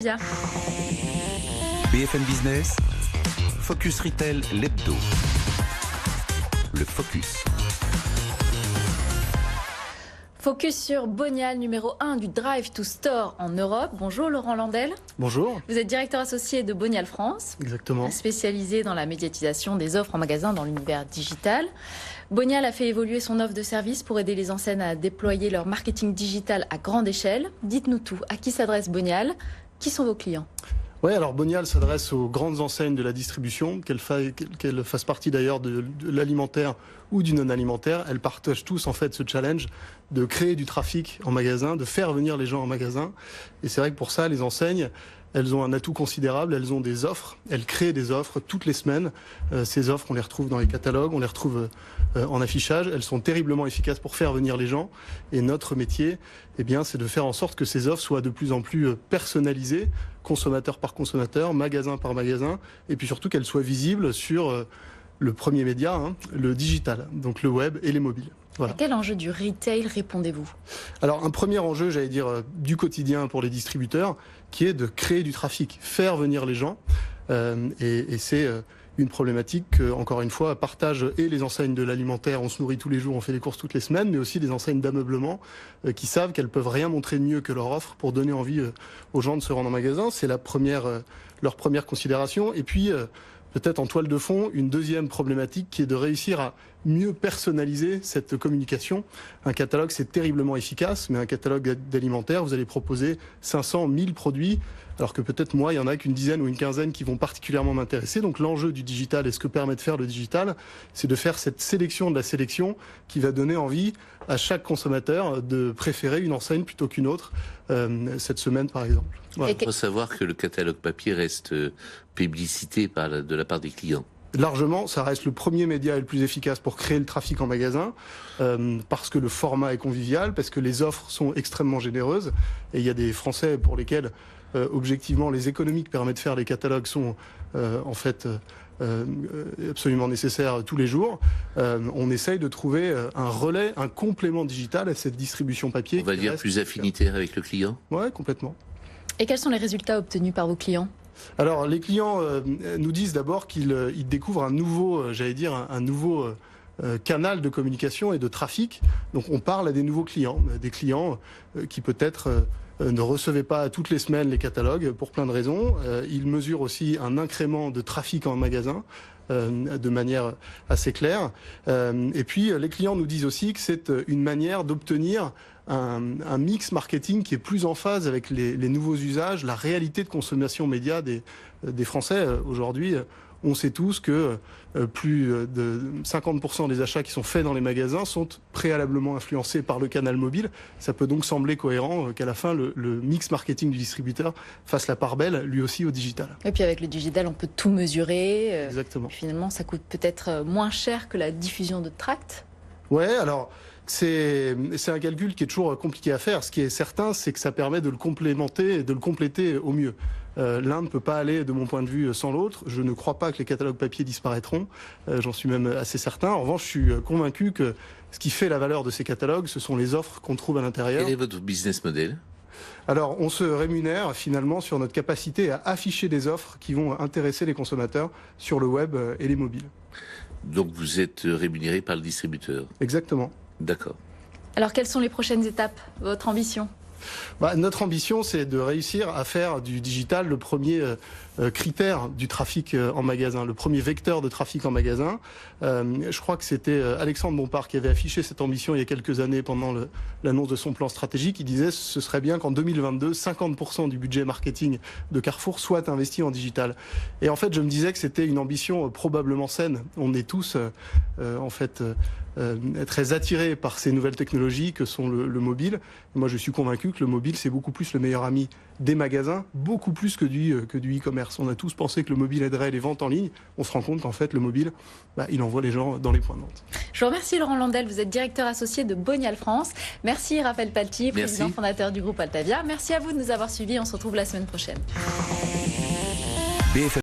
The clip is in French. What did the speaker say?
Bien. BFM Business, Focus Retail, l'hebdo. Le Focus. Focus sur Bonial, numéro 1 du Drive to Store en Europe. Bonjour Laurent Landel. Bonjour. Vous êtes directeur associé de Bonial France. Exactement. Spécialisé dans la médiatisation des offres en magasin dans l'univers digital. Bonial a fait évoluer son offre de service pour aider les enseignes à déployer leur marketing digital à grande échelle. Dites-nous tout. À qui s'adresse Bonial ? Qui sont vos clients ? Oui, alors Bonial s'adresse aux grandes enseignes de la distribution, qu'elles fassent partie d'ailleurs de l'alimentaire ou du non-alimentaire. Elles partagent tous en fait ce challenge de créer du trafic en magasin, de faire venir les gens en magasin. Et c'est vrai que pour ça, les enseignes, elles ont un atout considérable, elles ont des offres, elles créent des offres toutes les semaines. Ces offres, on les retrouve dans les catalogues, on les retrouve en affichage. Elles sont terriblement efficaces pour faire venir les gens. Et notre métier, eh bien, c'est de faire en sorte que ces offres soient de plus en plus personnalisées, consommateur par consommateur, magasin par magasin, et puis surtout qu'elles soient visibles sur le premier média, le digital, donc le web et les mobiles. Voilà. À quel enjeu du retail répondez-vous ? Alors un premier enjeu, j'allais dire, du quotidien pour les distributeurs, qui est de créer du trafic, faire venir les gens. Et c'est une problématique que, encore une fois, partagent et les enseignes de l'alimentaire, on se nourrit tous les jours, on fait des courses toutes les semaines, mais aussi des enseignes d'ameublement qui savent qu'elles peuvent rien montrer de mieux que leur offre pour donner envie aux gens de se rendre en magasin. C'est leur première considération. Et puis, peut-être en toile de fond, une deuxième problématique qui est de réussir à mieux personnaliser cette communication. Un catalogue, c'est terriblement efficace, mais un catalogue d'alimentaire, vous allez proposer 500, 1000 produits, alors que peut-être moi, il y en a qu'une dizaine ou une quinzaine qui vont particulièrement m'intéresser. Donc l'enjeu du digital et ce que permet de faire le digital, c'est de faire cette sélection de la sélection qui va donner envie à chaque consommateur de préférer une enseigne plutôt qu'une autre, cette semaine par exemple. Voilà. Il faut savoir que le catalogue papier reste publicité de la part des clients. Largement, ça reste le premier média et le plus efficace pour créer le trafic en magasin, parce que le format est convivial, parce que les offres sont extrêmement généreuses, et il y a des Français pour lesquels, objectivement, les économies qui permettent de faire les catalogues sont en fait absolument nécessaires tous les jours. On essaye de trouver un relais, un complément digital à cette distribution papier. On va dire plus affinitaire avec le client ? Ouais, complètement. Et quels sont les résultats obtenus par vos clients ? Alors, les clients nous disent d'abord qu'ils découvrent un nouveau, un nouveau canal de communication et de trafic. Donc, on parle à des nouveaux clients, des clients qui peut-être ne recevaient pas toutes les semaines les catalogues pour plein de raisons. Ils mesurent aussi un incrément de trafic en magasin de manière assez claire. Et puis, les clients nous disent aussi que c'est une manière d'obtenir un mix marketing qui est plus en phase avec les nouveaux usages, la réalité de consommation média des Français. Aujourd'hui, on sait tous que plus de 50% des achats qui sont faits dans les magasins sont préalablement influencés par le canal mobile. Ça peut donc sembler cohérent qu'à la fin, le mix marketing du distributeur fasse la part belle, lui aussi, au digital. Et puis avec le digital, on peut tout mesurer. Exactement. Finalement, ça coûte peut-être moins cher que la diffusion de tracts. Ouais, alors c'est un calcul qui est toujours compliqué à faire. Ce qui est certain, c'est que ça permet de le complémenter et de le compléter au mieux. L'un ne peut pas aller, de mon point de vue, sans l'autre. Je ne crois pas que les catalogues papier disparaîtront. J'en suis même assez certain. En revanche, je suis convaincu que ce qui fait la valeur de ces catalogues, ce sont les offres qu'on trouve à l'intérieur. Quel est votre business model ? Alors, on se rémunère finalement sur notre capacité à afficher des offres qui vont intéresser les consommateurs sur le web et les mobiles. Donc vous êtes rémunéré par le distributeur ? Exactement. D'accord. Alors, quelles sont les prochaines étapes ? Votre ambition ? Notre ambition, c'est de réussir à faire du digital le premier critère du trafic en magasin, le premier vecteur de trafic en magasin. Je crois que c'était Alexandre Bompard qui avait affiché cette ambition il y a quelques années pendant l'annonce de son plan stratégique. Il disait ce serait bien qu'en 2022, 50% du budget marketing de Carrefour soit investi en digital. Et en fait, je me disais que c'était une ambition probablement saine. On est tous très attirés par ces nouvelles technologies que sont le mobile. Et moi, je suis convaincu que le mobile, c'est beaucoup plus le meilleur ami des magasins, beaucoup plus que du e-commerce. On a tous pensé que le mobile aiderait les ventes en ligne. On se rend compte qu'en fait, le mobile, il envoie les gens dans les points de vente. Je vous remercie Laurent Landel, vous êtes directeur associé de Bonial France. Merci Raphaël Palti, président fondateur du groupe Altavia. Merci à vous de nous avoir suivis, on se retrouve la semaine prochaine.